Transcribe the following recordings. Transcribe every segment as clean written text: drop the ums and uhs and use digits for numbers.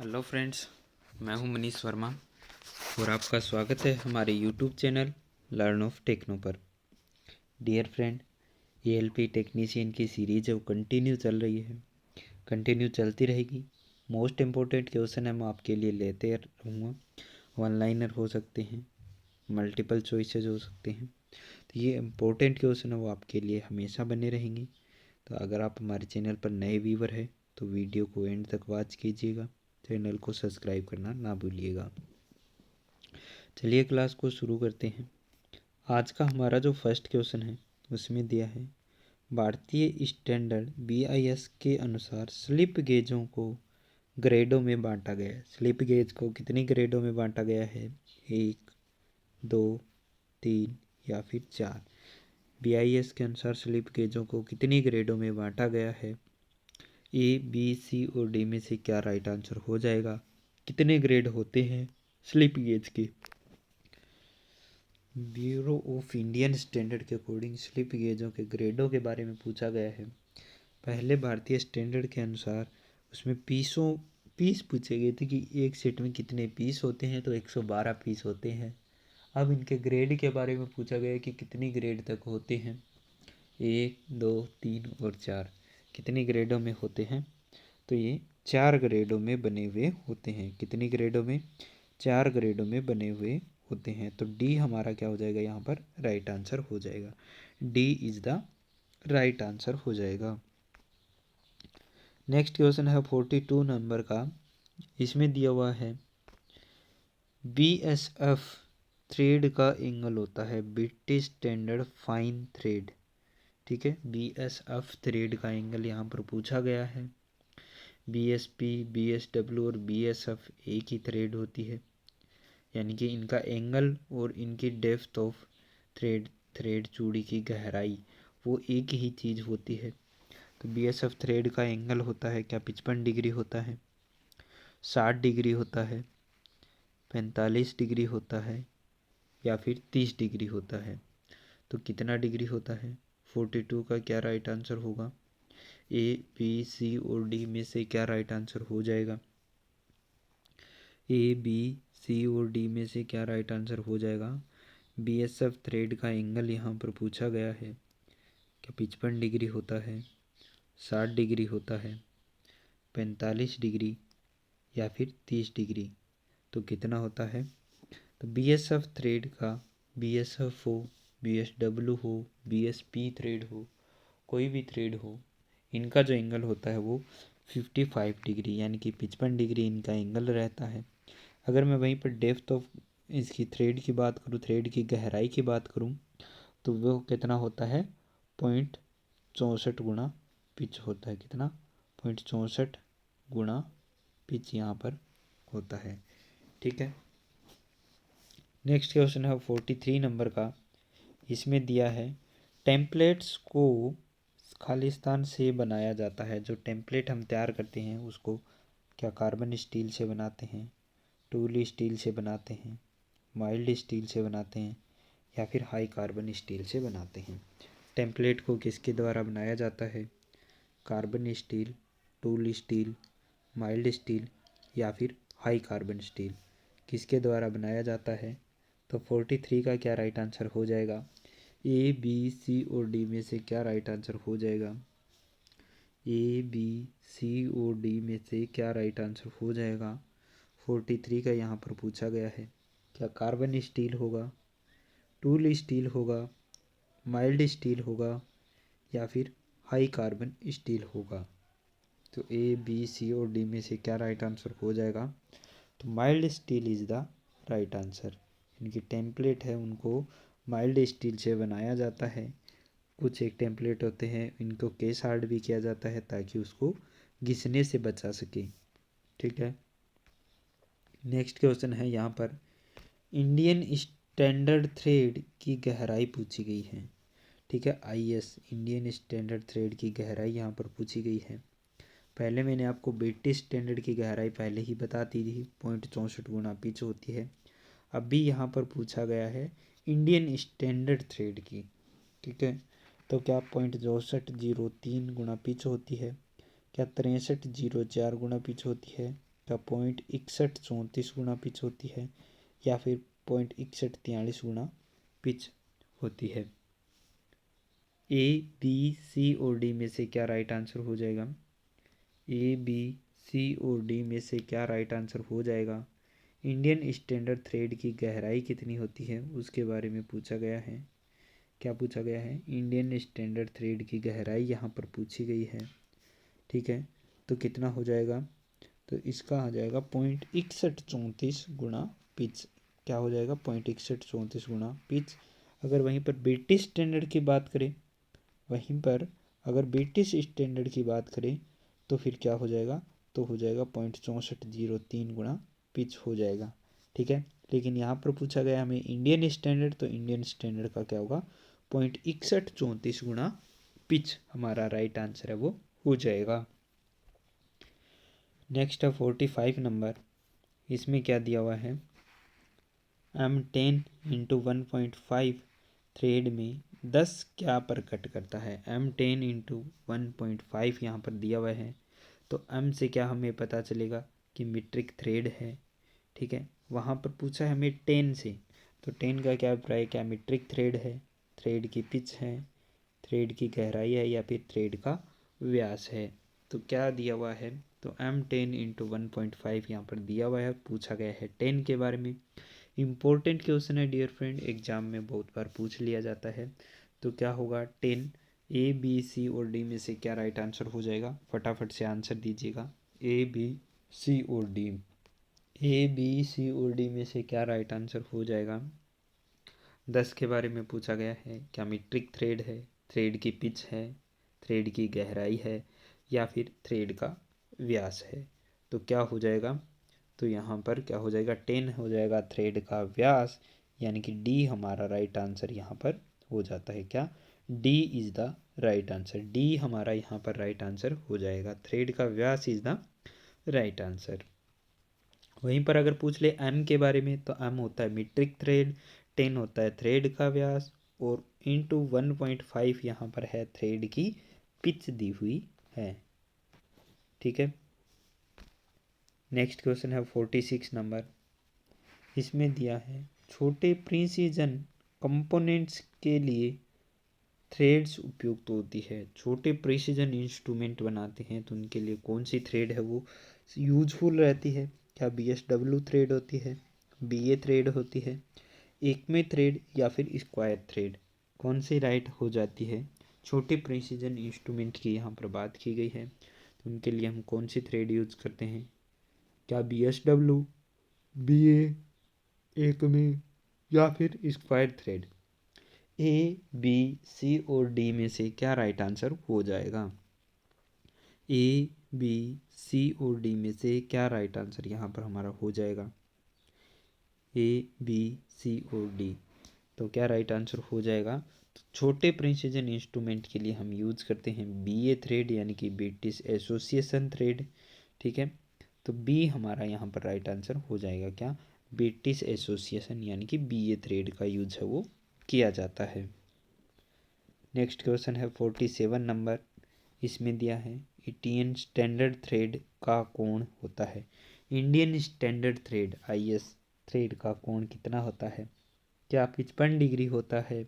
Hello friends, मैं हूं मनीष वर्मा और आपका स्वागत है हमारे YouTube channel learn of techno पर। डियर फ्रेंड, एएलपी टेक्नीशियन की सीरीज है वो कंटिन्यू चल रही है, कंटिन्यू चलती रहेगी। मोस्ट इम्पोर्टेंट क्वेश्चन हम आपके लिए लेते रहूँगा। वन लाइनर हो सकते हैं, मल्टीपल चॉइसेस हो सकते हैं, तो ये इम्पोर्टेंट क्वेश्चन है वो आपके लिए हमेशा बने रहेंगे। तो अगर आप हमारे चैनल पर नए व्यूवर हैं तो वीडियो को एंड तक वॉच कीजिएगा, चैनल को सब्सक्राइब करना ना भूलिएगा। चलिए क्लास को शुरू करते हैं। आज का हमारा जो फर्स्ट क्वेश्चन है उसमें दिया है भारतीय स्टैंडर्ड BIS के अनुसार स्लिप गेजों को ग्रेडों में बांटा गया है। स्लिप गेज को कितनी ग्रेडों में बांटा गया है? 1, 2, 3 या फिर 4। BIS के अनुसार स्लिप गेजों को कितनी ग्रेडों में बांटा गया है? A, B, C और D में से क्या राइट आंसर हो जाएगा? कितने ग्रेड होते हैं स्लिप गेज के? ब्यूरो ऑफ इंडियन स्टैंडर्ड के अकॉर्डिंग स्लिप गेजों के ग्रेडों के बारे में पूछा गया है। पहले भारतीय स्टैंडर्ड के अनुसार उसमें पीस पूछे गए थे कि एक सेट में कितने पीस होते हैं, तो 112 पीस होते हैं। अब इनके ग्रेड के बारे में पूछा गया कि कितनी ग्रेड तक होते हैं। 1, 2, 3 और 4 कितनी ग्रेडों में होते हैं? तो ये 4 ग्रेडों में बने हुए होते हैं। कितनी ग्रेडों में? 4 ग्रेडों में बने हुए होते हैं। तो डी हमारा क्या हो जाएगा? यहाँ पर राइट आंसर हो जाएगा। D is the right answer हो जाएगा। नेक्स्ट क्वेश्चन है 42 नंबर का। इसमें दिया हुआ है BSF थ्रेड का एंगल होता है ब्रिटिश स्टैंडर्ड फाइन थ्रेड। ठीक है, BSF थ्रेड का एंगल यहाँ पर पूछा गया है। BSP, BSW और BSF एक ही थ्रेड होती है, यानी कि इनका एंगल और इनकी डेप्थ ऑफ थ्रेड चूड़ी की गहराई वो एक ही चीज़ होती है। तो BSF थ्रेड का एंगल होता है क्या? 55 डिग्री होता है, 60 डिग्री होता है, 45 डिग्री होता है या फिर 30 डिग्री होता है। तो कितना डिग्री होता है? 42 का क्या राइट आंसर होगा? A, B, C और D में से क्या राइट आंसर हो जाएगा? A, B, C और D में से क्या राइट आंसर हो जाएगा? BSF थ्रेड का एंगल यहाँ पर पूछा गया है क्या 55 डिग्री होता है, 60 डिग्री होता है, 45 डिग्री या फिर 30 डिग्री। तो कितना होता है? तो BSF थ्रेड का, BSF हो, BSW हो, BSP थ्रेड हो, कोई भी थ्रेड हो, इनका जो एंगल होता है वो 55 डिग्री यानी कि 55 डिग्री इनका एंगल रहता है। अगर मैं वहीं पर डेप्थ ऑफ इसकी थ्रेड की बात करूँ, थ्रेड की गहराई की बात करूँ, तो वो कितना होता है? 0.64 गुना पिच होता है। कितना? 0.64 गुना पिच यहाँ पर होता है। ठीक है, नेक्स्ट क्वेश्चन है 43 नंबर का। इसमें दिया है टेम्पलेट्स को खालिस्तान से बनाया जाता है। जो टेम्पलेट हम तैयार करते हैं उसको क्या कार्बन स्टील से बनाते हैं, टूल स्टील से बनाते हैं, माइल्ड स्टील से बनाते हैं या फिर हाई कार्बन स्टील से बनाते हैं? टेम्पलेट को किसके द्वारा बनाया जाता है? Carbon steel, tool steel, mild steel या फिर हाई कार्बन स्टील, किसके द्वारा बनाया जाता है? तो 43 का क्या राइट आंसर हो जाएगा? A, B, C और D में से क्या राइट आंसर हो जाएगा? A, B, C और D में से क्या राइट आंसर हो जाएगा? 43 का यहाँ पर पूछा गया है क्या कार्बन स्टील होगा, टूल स्टील होगा, माइल्ड स्टील होगा या फिर हाई कार्बन स्टील होगा? तो A, B, C और D में से क्या राइट आंसर हो जाएगा? तो mild steel is the right answer. इनकी टेम्पलेट है उनको माइल्ड स्टील से बनाया जाता है। कुछ एक टेम्पलेट होते हैं इनको केस हार्ड भी किया जाता है ताकि उसको घिसने से बचा सके। ठीक है, नेक्स्ट क्वेश्चन है यहाँ पर इंडियन स्टैंडर्ड थ्रेड की गहराई पूछी गई है। ठीक है, IS इंडियन स्टैंडर्ड थ्रेड की गहराई यहाँ पर पूछी गई है। पहले मैंने आपको ब्रिटिश स्टैंडर्ड की गहराई पहले ही बता दी थी, 0.64 गुना पिच होती है। अब भी यहाँ पर पूछा गया है इंडियन स्टैंडर्ड थ्रेड की। ठीक है, तो क्या 0.6403 गुना पिच होती है? क्या 6304 गुना पिच होती है? क्या 0.6134 गुना पिच होती है या फिर 0.6143 गुना पिच होती है? ए, बी, सी और डी में से क्या राइट आंसर हो जाएगा? ए, बी, सी और डी में से क्या राइट आंसर हो जाएगा? इंडियन स्टैंडर्ड थ्रेड की गहराई कितनी होती है उसके बारे में पूछा गया है। क्या पूछा गया है? इंडियन स्टैंडर्ड थ्रेड की गहराई यहाँ पर पूछी गई है। ठीक है, तो कितना हो जाएगा? तो इसका आ जाएगा 0.6134 गुना पिच। क्या हो जाएगा? 0.6134 गुना पिच। अगर वहीं पर ब्रिटिश स्टैंडर्ड की बात करें, अगर ब्रिटिश स्टैंडर्ड की बात करें तो फिर क्या हो जाएगा? तो हो जाएगा 0.6403 गुना पिच हो जाएगा। ठीक है, लेकिन यहाँ पर पूछा गया हमें इंडियन स्टैंडर्ड, तो इंडियन स्टैंडर्ड का क्या होगा? 0.6134 गुना पिच हमारा राइट आंसर है वो हो जाएगा। नेक्स्ट है 45 नंबर। इसमें क्या दिया हुआ है? M10 इंटू 1.5 थ्रेड में 10 क्या पर कट करता है? M10 इंटू 1.5 यहाँ पर दिया हुआ है, तो M से क्या हमें पता चलेगा कि मीट्रिक थ्रेड है। ठीक है, वहाँ पर पूछा है हमें 10 से, तो 10 का क्या अभिप्राय? क्या मीट्रिक थ्रेड है, थ्रेड की पिच है, थ्रेड की गहराई है या फिर थ्रेड का व्यास है? तो क्या दिया हुआ है? तो M10 इंटू 1.5 यहाँ पर दिया हुआ है, पूछा गया है 10 के बारे में। इम्पोर्टेंट क्वेश्चन है डियर फ्रेंड, एग्जाम में बहुत बार पूछ लिया जाता है। तो क्या होगा? 10। ए, बी, सी और डी में से क्या राइट आंसर हो जाएगा? फटाफट से आंसर दीजिएगा। ए, बी, सी और डी, ए, बी, सी और डी में से क्या राइट आंसर हो जाएगा? 10 के बारे में पूछा गया है, क्या मीट्रिक थ्रेड है, थ्रेड की पिच है, थ्रेड की गहराई है या फिर थ्रेड का व्यास है? तो क्या हो जाएगा? तो यहाँ पर क्या हो जाएगा? 10 हो जाएगा थ्रेड का व्यास, यानी कि डी हमारा राइट आंसर यहाँ पर हो जाता है। क्या? D is the right answer. D हमारा यहाँ पर राइट आंसर हो जाएगा, थ्रेड का व्यास इज़ द राइट आंसर। वहीं पर अगर पूछ ले एम के बारे में, तो एम होता है मीट्रिक थ्रेड, 10 होता है थ्रेड का व्यास और इंटू 1.5 यहाँ पर है थ्रेड की पिच दी हुई है। ठीक है, नेक्स्ट क्वेश्चन है 46 नंबर। इसमें दिया है छोटे प्रिसीजन कंपोनेंट्स के लिए थ्रेड्स उपयुक्त होती है। छोटे प्रिसीजन इंस्ट्रूमेंट बनाते हैं तो उनके लिए कौन सी थ्रेड है वो यूजफुल रहती है? क्या BSW थ्रेड होती है, BA थ्रेड होती है, एकमे थ्रेड या फिर स्क्वायर थ्रेड? कौन सी राइट हो जाती है? छोटे प्रिसीजन इंस्ट्रूमेंट की यहाँ पर बात की गई है, तो उनके लिए हम कौन सी थ्रेड यूज करते हैं? क्या BSW, BA, एकमे या फिर स्क्वायर थ्रेड? ए, बी, सी और डी में से क्या राइट आंसर हो जाएगा? ए, बी, सी और डी में से क्या राइट आंसर यहाँ पर हमारा हो जाएगा? ए, बी, सी और डी, तो क्या राइट आंसर हो जाएगा? तो छोटे प्रिसीजन इंस्ट्रूमेंट के लिए हम यूज करते हैं BA थ्रेड, यानी कि ब्रिटिश एसोसिएशन थ्रेड। ठीक है, तो बी हमारा यहाँ पर राइट आंसर हो जाएगा। क्या? ब्रिटिश एसोसिएशन यानी कि BA थ्रेड का यूज है वो किया जाता है। नेक्स्ट क्वेश्चन है 47 नंबर। इसमें दिया है इंडियन स्टैंडर्ड थ्रेड का कोण होता है। Indian standard thread IS thread का कोण कितना होता है? क्या 55 डिग्री होता है,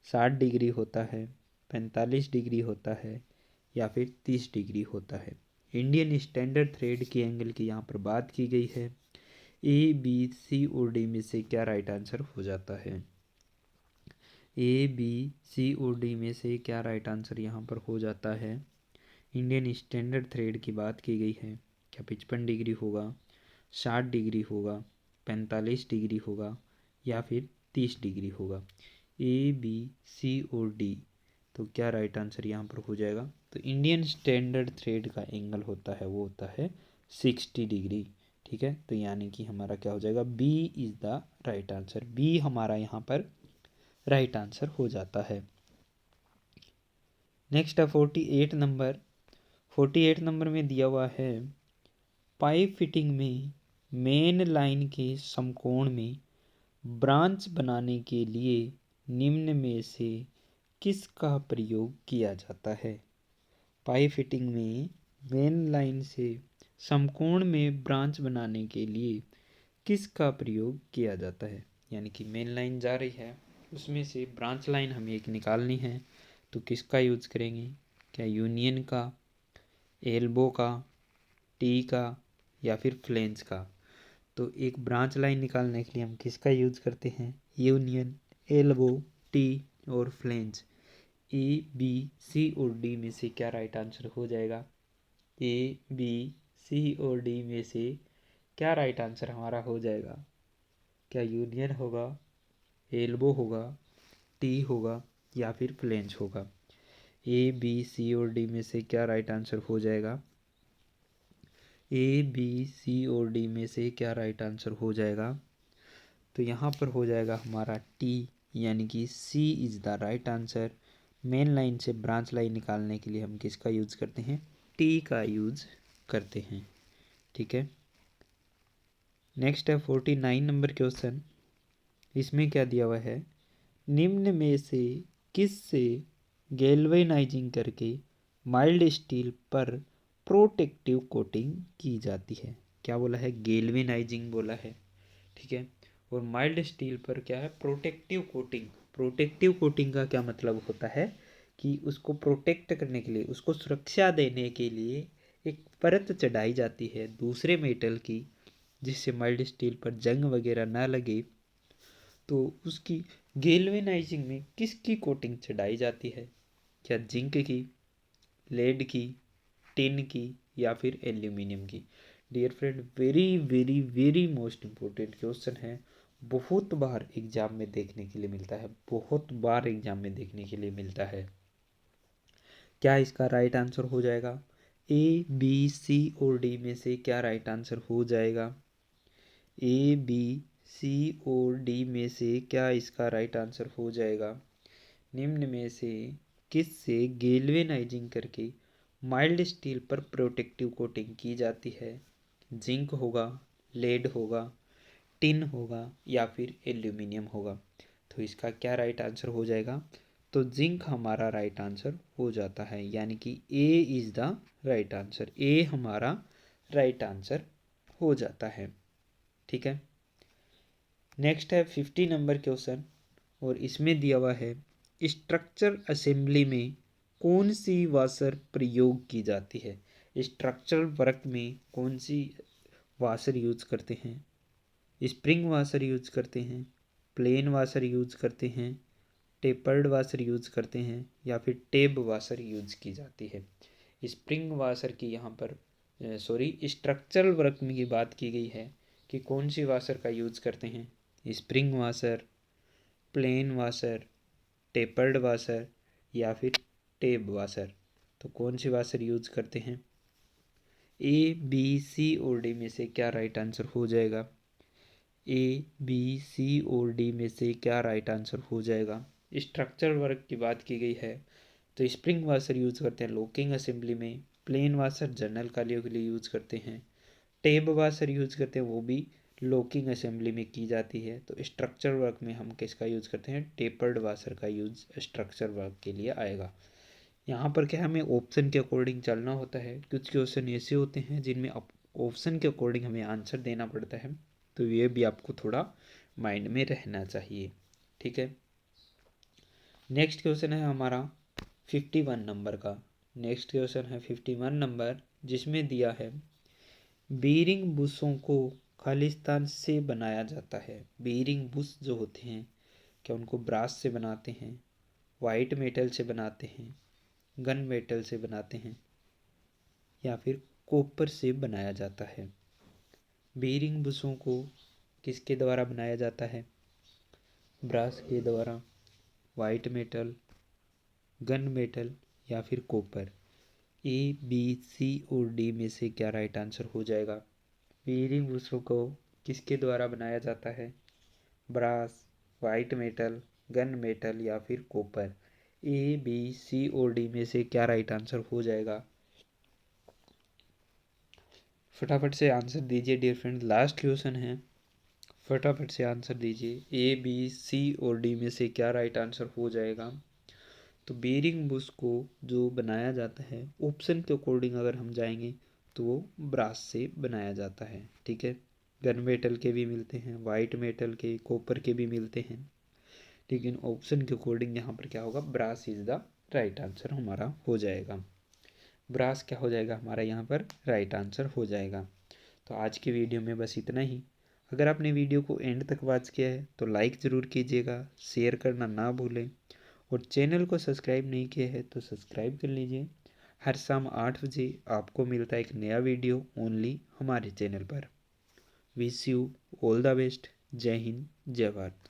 60 डिग्री होता है, 45 डिग्री होता है या फिर 30 डिग्री होता है? इंडियन स्टैंडर्ड थ्रेड के एंगल की यहाँ पर बात की गई है। ए, बी, सी और डी में से क्या राइट आंसर हो जाता है? ए, बी, सी और डी में से क्या राइट आंसर यहाँ पर हो जाता है? इंडियन स्टैंडर्ड थ्रेड की बात की गई है, क्या 55 डिग्री होगा, 60 डिग्री होगा, 45 डिग्री होगा या फिर 30 डिग्री होगा? ए, बी, सी और डी, तो क्या राइट आंसर यहाँ पर हो जाएगा? तो इंडियन स्टैंडर्ड थ्रेड का एंगल होता है वो होता है 60 डिग्री। ठीक है, तो यानी कि हमारा क्या हो जाएगा? B is the right answer. B हमारा यहाँ पर राइट आंसर हो जाता है। नेक्स्ट है 48 नंबर। 48 नंबर में दिया हुआ है पाइप फिटिंग में मेन लाइन के समकोण में ब्रांच बनाने के लिए निम्न में से किसका प्रयोग किया जाता है? पाइप फिटिंग में मेन लाइन से समकोण में ब्रांच बनाने के लिए किसका प्रयोग किया जाता है? यानी कि मेन लाइन जा रही है, उसमें से ब्रांच लाइन हमें एक निकालनी है, तो किसका यूज करेंगे? क्या यूनियन का, एल्बो का, टी का, या फिर फ्लेंज का? तो एक ब्रांच लाइन निकालने के लिए हम किसका यूज करते हैं? यूनियन, एल्बो, टी और फ्लेंज। ए, बी, सी और डी में से क्या राइट आंसर हो जाएगा? ए, बी, सी और डी में से क्या राइट आंसर हमारा हो जाएगा? क्या यूनियन होगा, एल्बो होगा, टी होगा, या फिर फ्लेंज होगा? ए, बी, सी और डी में से क्या राइट आंसर हो जाएगा? ए, बी, सी और डी में से क्या राइट आंसर हो जाएगा? तो यहाँ पर हो जाएगा हमारा टी, यानी कि C is the right answer. Main line से ब्रांच लाइन निकालने के लिए हम किसका यूज करते हैं? टी का यूज करते हैं। ठीक है, नेक्स्ट है 49 नंबर क्वेश्चन। इसमें क्या दिया हुआ है? निम्न में से किस से गैल्वेनाइजिंग करके माइल्ड स्टील पर प्रोटेक्टिव कोटिंग की जाती है? क्या बोला है? गैल्वेनाइजिंग बोला है। ठीक है, और माइल्ड स्टील पर क्या है? Protective coating. प्रोटेक्टिव कोटिंग का क्या मतलब होता है कि उसको प्रोटेक्ट करने के लिए, उसको सुरक्षा देने के लिए एक परत चढ़ाई जाती है दूसरे मेटल की, जिससे माइल्ड स्टील पर जंग वगैरह ना लगे। तो उसकी गैल्वेनाइजिंग में किसकी कोटिंग चढ़ाई जाती है? क्या जिंक की, लेड की, टिन की, या फिर एल्यूमिनियम की? Dear friend, very very very most important question है। बहुत बार एग्जाम में देखने के लिए मिलता है, बहुत बार एग्जाम में देखने के लिए मिलता है। क्या इसका राइट आंसर हो जाएगा? ए, बी, सी और डी में से क्या राइट आंसर हो जाएगा? ए, बी, सी और डी में से क्या इसका राइट आंसर हो जाएगा? निम्न में से किस से गैल्वेनाइजिंग करके माइल्ड स्टील पर प्रोटेक्टिव कोटिंग की जाती है? जिंक होगा, लेड होगा, टिन होगा, या फिर एल्यूमिनियम होगा? तो इसका क्या राइट आंसर हो जाएगा? तो जिंक हमारा राइट आंसर हो जाता है, यानी कि ए इज द राइट आंसर। ए हमारा राइट आंसर हो जाता है। ठीक है, नेक्स्ट है 50 नंबर क्वेश्चन, और इसमें दिया हुआ है स्ट्रक्चर असेंबली में कौन सी वाशर प्रयोग की जाती है? स्ट्रक्चरल वर्क में कौन सी वाशर यूज करते हैं? स्प्रिंग वाशर यूज करते हैं, प्लेन वाशर यूज करते हैं, टेपर्ड वाशर यूज करते हैं, या फिर टेब वाशर यूज की जाती है? स्प्रिंग वाशर की यहाँ पर स्ट्रक्चरल वर्क में की बात की गई है कि कौन सी वाशर का यूज करते हैं? Spring washer, plain washer, tapered washer, या फिर टेब वाशर? तो कौन सी वाशर यूज करते हैं? ए, बी, सी और डी में से क्या राइट आंसर हो जाएगा? ए, बी, सी और डी में से क्या राइट आंसर हो जाएगा? स्ट्रक्चर वर्क की बात की गई है तो स्प्रिंग वाशर यूज करते हैं लॉकिंग असेंबली में, प्लेन वाशर जनरल कार्यों के लिए यूज करते हैं, टेब वाशर यूज करते हैं, वो भी लॉकिंग असेंबली में की जाती है। तो स्ट्रक्चर वर्क में हम किसका यूज करते हैं? टेपर्ड वाशर का यूज स्ट्रक्चर वर्क के लिए आएगा। यहाँ पर क्या हमें ऑप्शन के अकॉर्डिंग चलना होता है, कुछ क्वेश्चन ऐसे होते हैं जिनमें ऑप्शन के अकॉर्डिंग हमें आंसर देना पड़ता है, तो ये भी आपको थोड़ा माइंड में रहना चाहिए। ठीक है, नेक्स्ट क्वेश्चन है हमारा 51 नंबर का। नेक्स्ट क्वेश्चन है 51 नंबर, जिसमें दिया है बीरिंग बुशों को खालिस्तान से बनाया जाता है। बीरिंग बुश जो होते हैं, क्या उनको ब्रास से बनाते हैं, वाइट मेटल से बनाते हैं, गन मेटल से बनाते हैं, या फिर कॉपर से बनाया जाता है? बीरिंग बुशों को किसके द्वारा बनाया जाता है? ब्रास के द्वारा, वाइट मेटल, गन मेटल, या फिर कॉपर? ए, बी, सी और डी में से क्या राइट आंसर हो जाएगा? बीरिंग बुशों को किसके द्वारा बनाया जाता है? Brass, white metal, gun metal, या फिर कॉपर? ए, बी, सी और डी में से क्या राइट आंसर हो जाएगा? फटाफट से आंसर दीजिए डियर फ्रेंड, लास्ट क्वेश्चन है, फटाफट से आंसर दीजिए। ए, बी, सी और डी में से क्या राइट आंसर हो जाएगा? तो बीरिंग बुश को जो बनाया जाता है, ऑप्शन के अकॉर्डिंग अगर हम जाएंगे तो वो ब्रास से बनाया जाता है। ठीक है, गन मेटल के भी मिलते हैं, वाइट मेटल के, कॉपर के भी मिलते हैं, लेकिन ऑप्शन के अकॉर्डिंग यहाँ पर क्या होगा, brass is the right answer हमारा हो जाएगा। ब्रास क्या हो जाएगा हमारा यहाँ पर राइट आंसर हो जाएगा। तो आज की वीडियो में बस इतना ही। अगर आपने वीडियो को एंड तक वॉच किया है तो लाइक ज़रूर कीजिएगा, शेयर करना ना भूलें, और चैनल को सब्सक्राइब नहीं किया है तो सब्सक्राइब कर लीजिए। हर शाम 8 बजे आपको मिलता है एक नया वीडियो ओनली हमारे चैनल पर। Wish you all the best. जय हिंद, जय भारत।